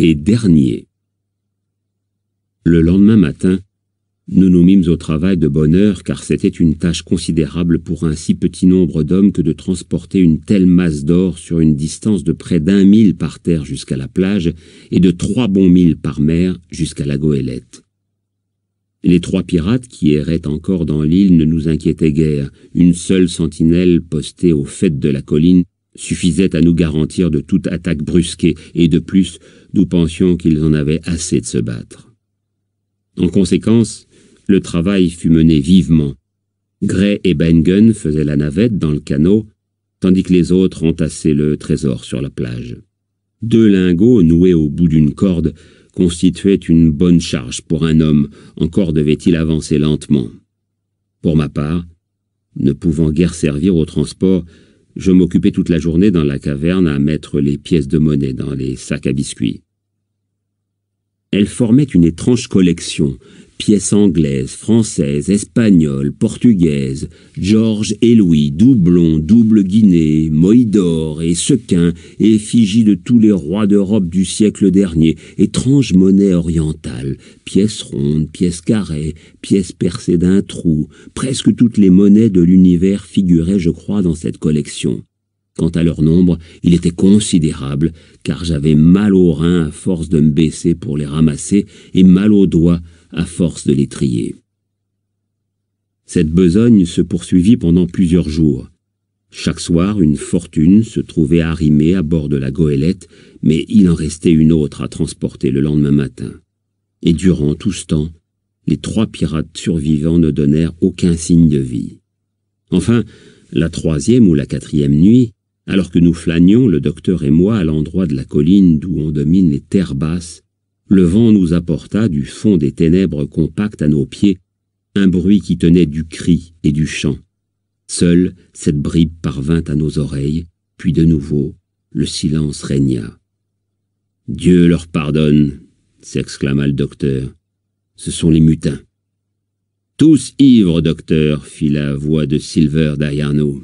et dernier. Le lendemain matin, nous nous mîmes au travail de bonne heure car c'était une tâche considérable pour un si petit nombre d'hommes que de transporter une telle masse d'or sur une distance de près d'1 mille par terre jusqu'à la plage et de 3 bons milles par mer jusqu'à la goélette. Les 3 pirates qui erraient encore dans l'île ne nous inquiétaient guère. Une seule sentinelle postée au faîte de la colline suffisait à nous garantir de toute attaque brusquée, et de plus, nous pensions qu'ils en avaient assez de se battre. En conséquence, le travail fut mené vivement. Gray et Ben Gunn faisaient la navette dans le canot, tandis que les autres entassaient le trésor sur la plage. 2 lingots noués au bout d'une corde constituaient une bonne charge pour un homme, encore devait-il avancer lentement. Pour ma part, ne pouvant guère servir au transport, je m'occupais toute la journée dans la caverne à mettre les pièces de monnaie dans les sacs à biscuits. Elles formaient une étrange collection, pièces anglaises, françaises, espagnoles, portugaises, Georges et Louis, doublons, double guinée, moï d'or et sequins, effigies de tous les rois d'Europe du siècle dernier, étranges monnaies orientales, pièces rondes, pièces carrées, pièces percées d'un trou, presque toutes les monnaies de l'univers figuraient, je crois, dans cette collection. Quant à leur nombre, il était considérable, car j'avais mal aux reins à force de me baisser pour les ramasser et mal aux doigts à force de les trier. Cette besogne se poursuivit pendant plusieurs jours. Chaque soir, une fortune se trouvait arrimée à bord de la goélette, mais il en restait une autre à transporter le lendemain matin. Et durant tout ce temps, les 3 pirates survivants ne donnèrent aucun signe de vie. Enfin, la 3e ou la 4e nuit, alors que nous flânions, le docteur et moi, à l'endroit de la colline d'où on domine les terres basses, le vent nous apporta du fond des ténèbres compactes à nos pieds un bruit qui tenait du cri et du chant. Seule cette bribe parvint à nos oreilles, puis de nouveau le silence régna. « Dieu leur pardonne !» s'exclama le docteur. « Ce sont les mutins. »« Tous ivres, docteur !» fit la voix de Silver derrière nous.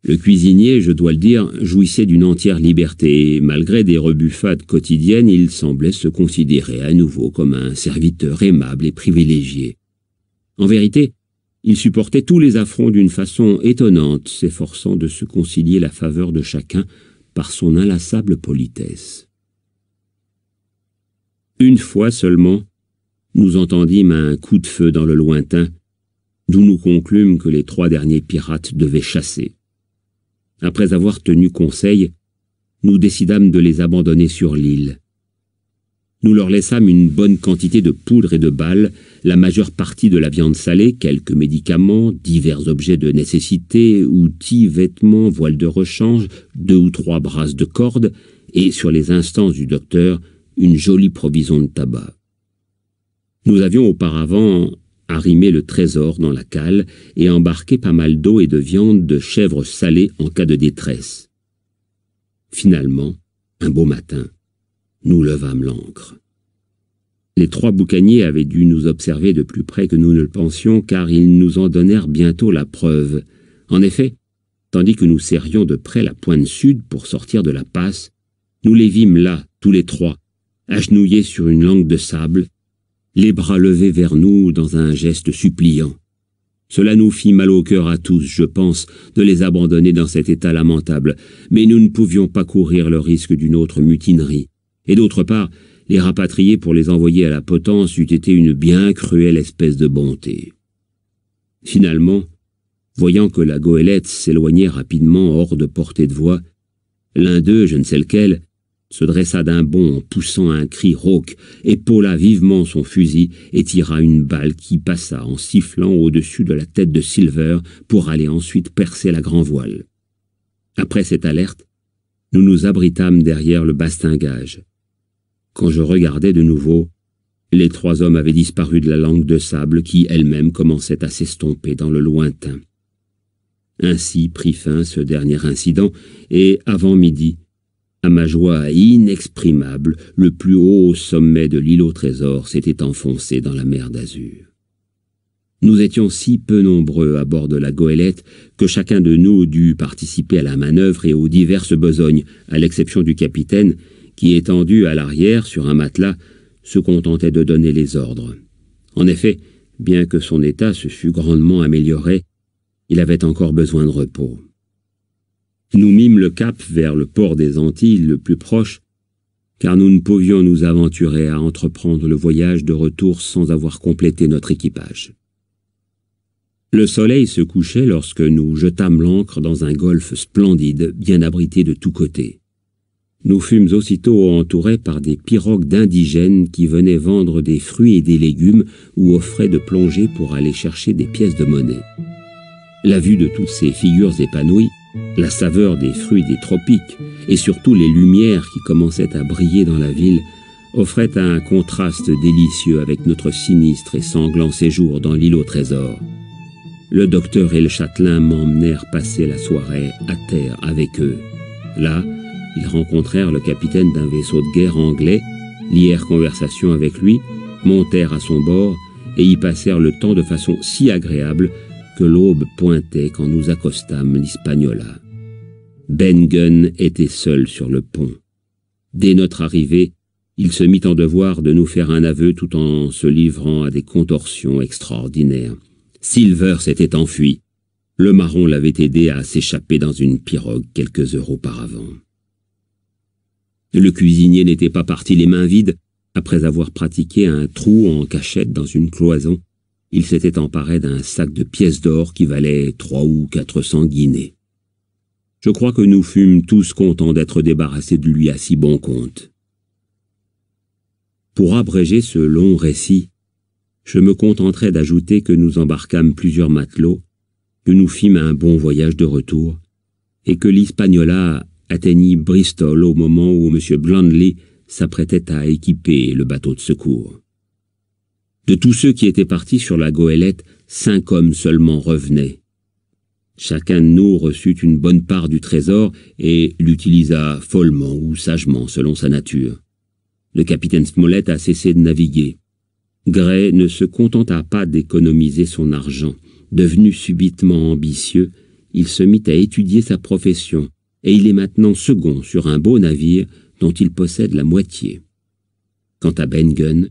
Le cuisinier, je dois le dire, jouissait d'une entière liberté, et malgré des rebuffades quotidiennes, il semblait se considérer à nouveau comme un serviteur aimable et privilégié. En vérité, il supportait tous les affronts d'une façon étonnante, s'efforçant de se concilier la faveur de chacun par son inlassable politesse. Une fois seulement, nous entendîmes un coup de feu dans le lointain, d'où nous conclûmes que les 3 derniers pirates devaient chasser. Après avoir tenu conseil, nous décidâmes de les abandonner sur l'île. Nous leur laissâmes une bonne quantité de poudre et de balles, la majeure partie de la viande salée, quelques médicaments, divers objets de nécessité, outils, vêtements, voiles de rechange, 2 ou 3 brasses de corde, et, sur les instances du docteur, une jolie provision de tabac. Nous avions auparavant arrimé le trésor dans la cale et embarqué pas mal d'eau et de viande de chèvre salée en cas de détresse. Finalement, un beau matin, nous levâmes l'ancre. Les 3 boucaniers avaient dû nous observer de plus près que nous ne le pensions, car ils nous en donnèrent bientôt la preuve. En effet, tandis que nous serrions de près la pointe sud pour sortir de la passe, nous les vîmes là, tous les 3, agenouillés sur une langue de sable, les bras levés vers nous dans un geste suppliant. Cela nous fit mal au cœur à tous, je pense, de les abandonner dans cet état lamentable, mais nous ne pouvions pas courir le risque d'une autre mutinerie. Et d'autre part, les rapatrier pour les envoyer à la potence eût été une bien cruelle espèce de bonté. Finalement, voyant que la goélette s'éloignait rapidement hors de portée de voix, l'un d'eux, je ne sais lequel, se dressa d'un bond en poussant un cri rauque, épaula vivement son fusil et tira une balle qui passa en sifflant au-dessus de la tête de Silver pour aller ensuite percer la grand-voile. Après cette alerte, nous nous abritâmes derrière le bastingage. Quand je regardais de nouveau, les 3 hommes avaient disparu de la langue de sable qui elle-même commençait à s'estomper dans le lointain. Ainsi prit fin ce dernier incident, et avant midi, à ma joie inexprimable, le plus haut sommet de l'île au trésor s'était enfoncé dans la mer d'azur. Nous étions si peu nombreux à bord de la goélette que chacun de nous dut participer à la manœuvre et aux diverses besognes, à l'exception du capitaine, qui, étendu à l'arrière sur un matelas, se contentait de donner les ordres. En effet, bien que son état se fût grandement amélioré, il avait encore besoin de repos. Nous mîmes le cap vers le port des Antilles le plus proche, car nous ne pouvions nous aventurer à entreprendre le voyage de retour sans avoir complété notre équipage. Le soleil se couchait lorsque nous jetâmes l'ancre dans un golfe splendide, bien abrité de tous côtés. Nous fûmes aussitôt entourés par des pirogues d'indigènes qui venaient vendre des fruits et des légumes ou offraient de plonger pour aller chercher des pièces de monnaie. La vue de toutes ces figures épanouies, la saveur des fruits des tropiques et surtout les lumières qui commençaient à briller dans la ville offraient un contraste délicieux avec notre sinistre et sanglant séjour dans l'île au trésor. Le docteur et le châtelain m'emmenèrent passer la soirée à terre avec eux. Là, ils rencontrèrent le capitaine d'un vaisseau de guerre anglais, lièrent conversation avec lui, montèrent à son bord et y passèrent le temps de façon si agréable que l'aube pointait quand nous accostâmes l'Hispaniola. Ben Gunn était seul sur le pont. Dès notre arrivée, il se mit en devoir de nous faire un aveu tout en se livrant à des contorsions extraordinaires. Silver s'était enfui. Le marron l'avait aidé à s'échapper dans une pirogue quelques heures auparavant. Le cuisinier n'était pas parti les mains vides. Après avoir pratiqué un trou en cachette dans une cloison, il s'était emparé d'un sac de pièces d'or qui valait 300 ou 400 guinées. Je crois que nous fûmes tous contents d'être débarrassés de lui à si bon compte. Pour abréger ce long récit, je me contenterai d'ajouter que nous embarquâmes plusieurs matelots, que nous fîmes un bon voyage de retour, et que l'Hispaniola atteignit Bristol au moment où M. Blandley s'apprêtait à équiper le bateau de secours. De tous ceux qui étaient partis sur la goélette, 5 hommes seulement revenaient. Chacun de nous reçut une bonne part du trésor et l'utilisa follement ou sagement selon sa nature. Le capitaine Smollett a cessé de naviguer. Gray ne se contenta pas d'économiser son argent. Devenu subitement ambitieux, il se mit à étudier sa profession, et il est maintenant second sur un beau navire dont il possède la moitié. Quant à Ben Gunn,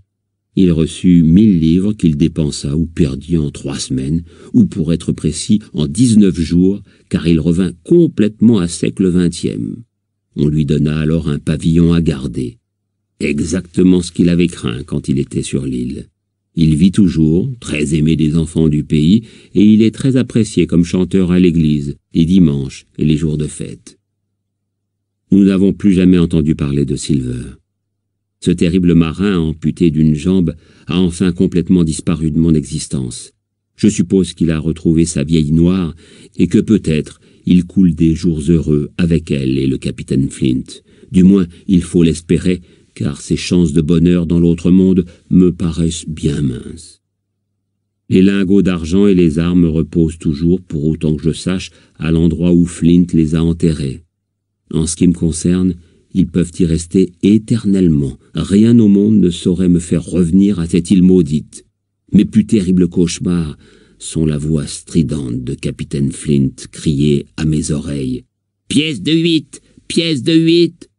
il reçut 1000 livres qu'il dépensa ou perdit en 3 semaines, ou pour être précis, en 19 jours, car il revint complètement à sec le 20e. On lui donna alors un pavillon à garder. Exactement ce qu'il avait craint quand il était sur l'île. Il vit toujours, très aimé des enfants du pays, et il est très apprécié comme chanteur à l'église, les dimanches et les jours de fête. Nous n'avons plus jamais entendu parler de Silver. Ce terrible marin amputé d'une jambe a enfin complètement disparu de mon existence. Je suppose qu'il a retrouvé sa vieille noire et que peut-être il coule des jours heureux avec elle et le capitaine Flint. Du moins, il faut l'espérer, car ses chances de bonheur dans l'autre monde me paraissent bien minces. Les lingots d'argent et les armes reposent toujours, pour autant que je sache, à l'endroit où Flint les a enterrés. En ce qui me concerne, ils peuvent y rester éternellement. Rien au monde ne saurait me faire revenir à cette île maudite. Mes plus terribles cauchemars sont la voix stridente de capitaine Flint criée à mes oreilles. « Pièce de 8 ! Pièce de 8 !